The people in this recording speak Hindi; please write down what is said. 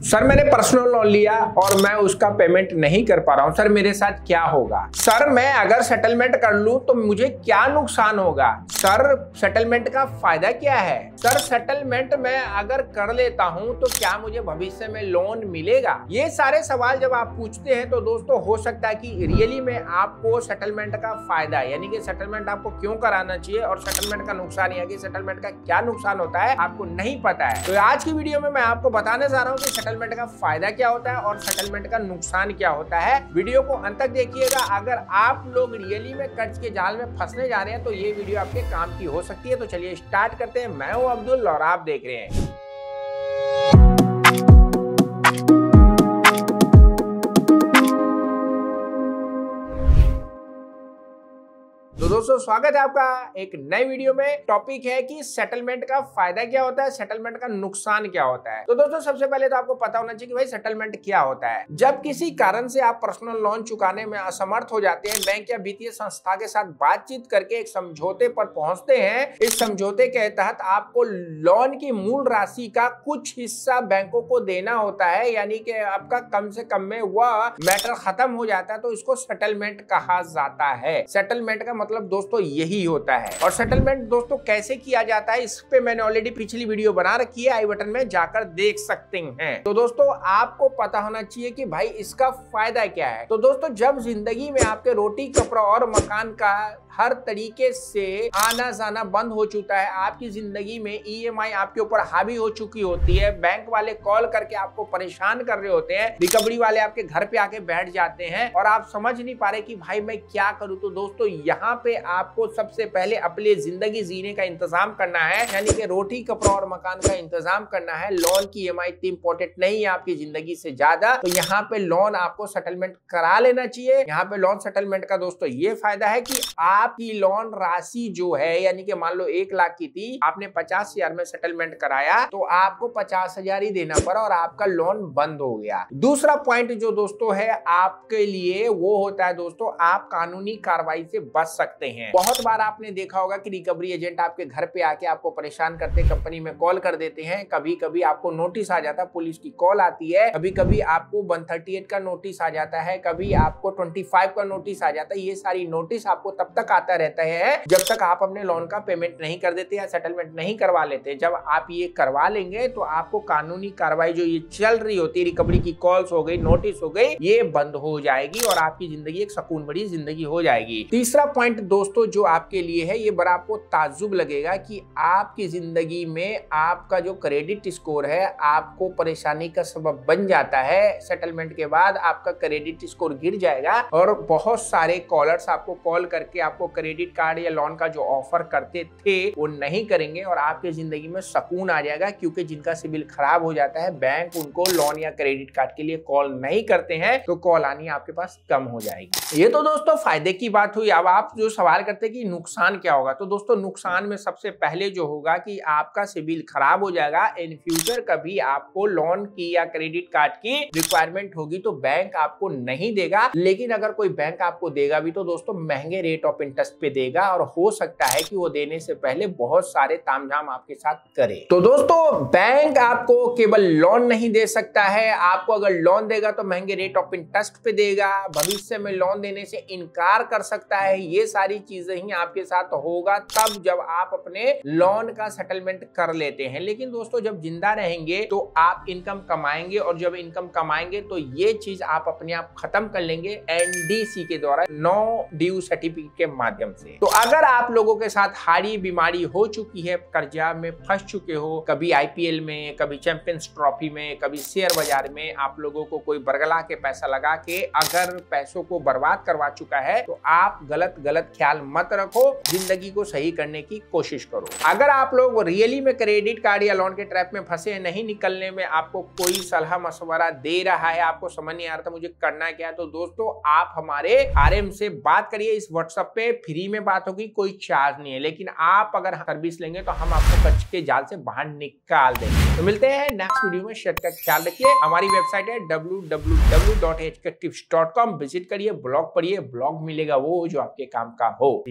सर मैंने पर्सनल लोन लिया और मैं उसका पेमेंट नहीं कर पा रहा हूँ, सर मेरे साथ क्या होगा? सर मैं अगर सेटलमेंट कर लूं तो मुझे क्या नुकसान होगा? सर सेटलमेंट का फायदा क्या है? सर सेटलमेंट मैं अगर कर लेता हूं तो क्या मुझे भविष्य में लोन मिलेगा? ये सारे सवाल जब आप पूछते हैं तो दोस्तों हो सकता है कि रियली में आपको सेटलमेंट का फायदा यानी कि सेटलमेंट आपको क्यों कराना चाहिए और सेटलमेंट का नुकसान यानी कि सेटलमेंट का क्या नुकसान होता है आपको नहीं पता है। तो आज की वीडियो में मैं आपको बताने जा रहा हूँ कि सेटलमेंट का फायदा क्या होता है और सेटलमेंट का नुकसान क्या होता है। वीडियो को अंत तक देखिएगा। अगर आप लोग रियली में कर्ज के जाल में फंसने जा रहे हैं तो ये वीडियो आपके काम की हो सकती है। तो चलिए स्टार्ट करते हैं। मैं हूं अब्दुल और आप देख रहे हैं। तो दोस्तों स्वागत है आपका एक नए वीडियो में। टॉपिक है कि सेटलमेंट का फायदा क्या होता है, सेटलमेंट का नुकसान क्या होता है। तो दोस्तों सबसे पहले तो आपको पता होना चाहिए कि भाई सेटलमेंट क्या होता है। जब किसी कारण से आप पर्सनल लोन चुकाने में असमर्थ हो जाते हैं, बैंक या वित्तीय संस्था के साथ बातचीत करके एक समझौते पर पहुंचते हैं। इस समझौते के तहत आपको लोन की मूल राशि का कुछ हिस्सा बैंकों को देना होता है, यानी कि आपका कम से कम में वह मैटर खत्म हो जाता है। तो इसको सेटलमेंट कहा जाता है। सेटलमेंट का मतलब दोस्तों यही होता है। और सेटलमेंट दोस्तों कैसे किया जाता है इस पे मैंने ऑलरेडी पिछली वीडियो बना रखी है, आई बटन में जाकर देख सकते हैं। तो दोस्तों आपको पता होना चाहिए कि भाई इसका फायदा क्या है। तो दोस्तों जब जिंदगी में आपके रोटी कपड़ा और मकान का हर तरीके से आना जाना बंद हो चुका है, आपकी जिंदगी में ईएमआई आपके ऊपर हावी हो चुकी होती है, बैंक वाले कॉल करके आपको परेशान कर रहे होते हैं, रिकवरी वाले आपके घर पे आके बैठ जाते हैं और आप समझ नहीं पा रहे कि भाई मैं क्या करूं। तो दोस्तों यहाँ पे आपको सबसे पहले अपनी जिंदगी जीने का इंतजाम करना है, यानी कि रोटी कपड़ा और मकान का इंतजाम करना है। लोन की ईएमआई इतनी इंपॉर्टेंट नहीं है आपकी जिंदगी से ज्यादा। तो यहाँ पे लोन आपको सेटलमेंट करा लेना चाहिए। यहाँ पे लोन सेटलमेंट का दोस्तों ये फायदा है कि आपकी लोन राशि जो है, यानी कि मान लो 1 लाख की थी, आपने 50,000 में सेटलमेंट कराया तो आपको 50,000 ही देना पड़ा और आपका लोन बंद हो गया। दूसरा पॉइंट जो दोस्तों है आपके लिए वो होता है दोस्तों, आप कानूनी कार्रवाई से बच सकते हैं। बहुत बार आपने देखा होगा कि रिकवरी एजेंट आपके घर पे आके आपको परेशान करते, कंपनी में कॉल कर देते हैं। कभी कभी आपको नोटिस आ जाता है, पुलिस की कॉल आती है, कभी कभी आपको 138 का नोटिस आ जाता है, कभी आपको 25 का नोटिस आ जाता है। ये सारी नोटिस आपको तब तक आता रहता है जब तक आप अपने लोन का पेमेंट नहीं कर देते या सेटलमेंट नहीं करवा लेते। जब आप ये करवा लेंगे तो आपको कानूनी कार्रवाई जो ये चल रही होती है, रिकवरी की कॉल्स हो गई, नोटिस हो गई, ये बंद हो जाएगी और आपकी जिंदगी एक सुकून भरी जिंदगी हो जाएगी। तीसरा पॉइंट दोस्तों जो आपके लिए है, ये बड़ा आपको ताज्जुब लगेगा कि आपकी जिंदगी में आपका जो क्रेडिट स्कोर है आपको परेशानी का सबब बन जाता है। सेटलमेंट के बाद आपका क्रेडिट स्कोर गिर जाएगा और बहुत सारे कॉलर्स आपको कॉल करके आपको क्रेडिट कार्ड या लोन का जो ऑफर करते थे वो नहीं करेंगे और आपके जिंदगी में सुकून आ जाएगा, क्योंकि जिनका सिबिल खराब हो जाता है बैंक उनको लोन या क्रेडिट कार्ड के लिए कॉल नहीं करते हैं, तो कॉल आनी आपके पास कम हो जाएगी। ये तो दोस्तों फायदे की बात हुई। अब आप जो सवाल करते हैं कि नुकसान क्या होगा, तो दोस्तों नुकसान में सबसे पहले जो होगा कि आपका सिबिल खराब हो जाएगा। इन फ्यूचर कभी आपको लोन की या क्रेडिट कार्ड की रिक्वायरमेंट होगी तो बैंक आपको नहीं देगा, लेकिन अगर कोई बैंक आपको देगा भी तो दोस्तों महंगे रेट ऑफ इंटरेस्ट पे देगा और हो सकता है कि वो देने से पहले बहुत सारे तामझाम आपके साथ करे। तो दोस्तों बैंक आपको केवल लोन नहीं दे सकता है, आपको अगर लोन देगा तो महंगे रेट ऑफ इंटरेस्ट पे देगा, भविष्य में लोन देने से इनकार कर सकता है। ये सारी चीजें ही आपके साथ होगा तब जब आप अपने लोन का सेटलमेंट कर लेते हैं। लेकिन दोस्तों जब जिंदा रहेंगे तो आप इनकम कमाएंगे और जब इनकम कमाएंगे तो ये चीज आप अपने आप खत्म कर लेंगे एनडीसी के द्वारा, नो ड्यू सर्टिफिकेट के माध्यम से। तो अगर आप लोगों के साथ हार्डी बीमारी हो चुकी है, कर्जा में फंस चुके हो, कभी आईपीएल में, कभी चैंपियंस ट्रॉफी में, कभी शेयर बाजार में आप लोगों को कोई बरगला के पैसा लगा के अगर पैसों को बर्बाद करवा चुका है तो आप गलत ख्याल मत रखो, जिंदगी को सही करने की कोशिश करो। अगर आप लोग रियली में क्रेडिट कार्ड या लोन के ट्रैप में फंसे हैं, नहीं निकलने में आपको कोई सलाह मशवरा दे रहा है, आपको समझ नहीं आ रहा था मुझे करना क्या है, तो दोस्तों आप हमारे आरएम से बात करिए। इस व्हाट्सएप पे फ्री में बात होगी, कोई चार्ज नहीं है, लेकिन आप अगर सर्विस लेंगे तो हम आपको कर्ज के जाल से बाहर निकाल देंगे। तो मिलते हैं नेक्स्ट वीडियो में। शेयर का ख्याल रखिए। हमारी वेबसाइट है www.hktips.com, विजिट करिए, ब्लॉग पढ़िए, ब्लॉग मिलेगा वो जो आपके काम का हो।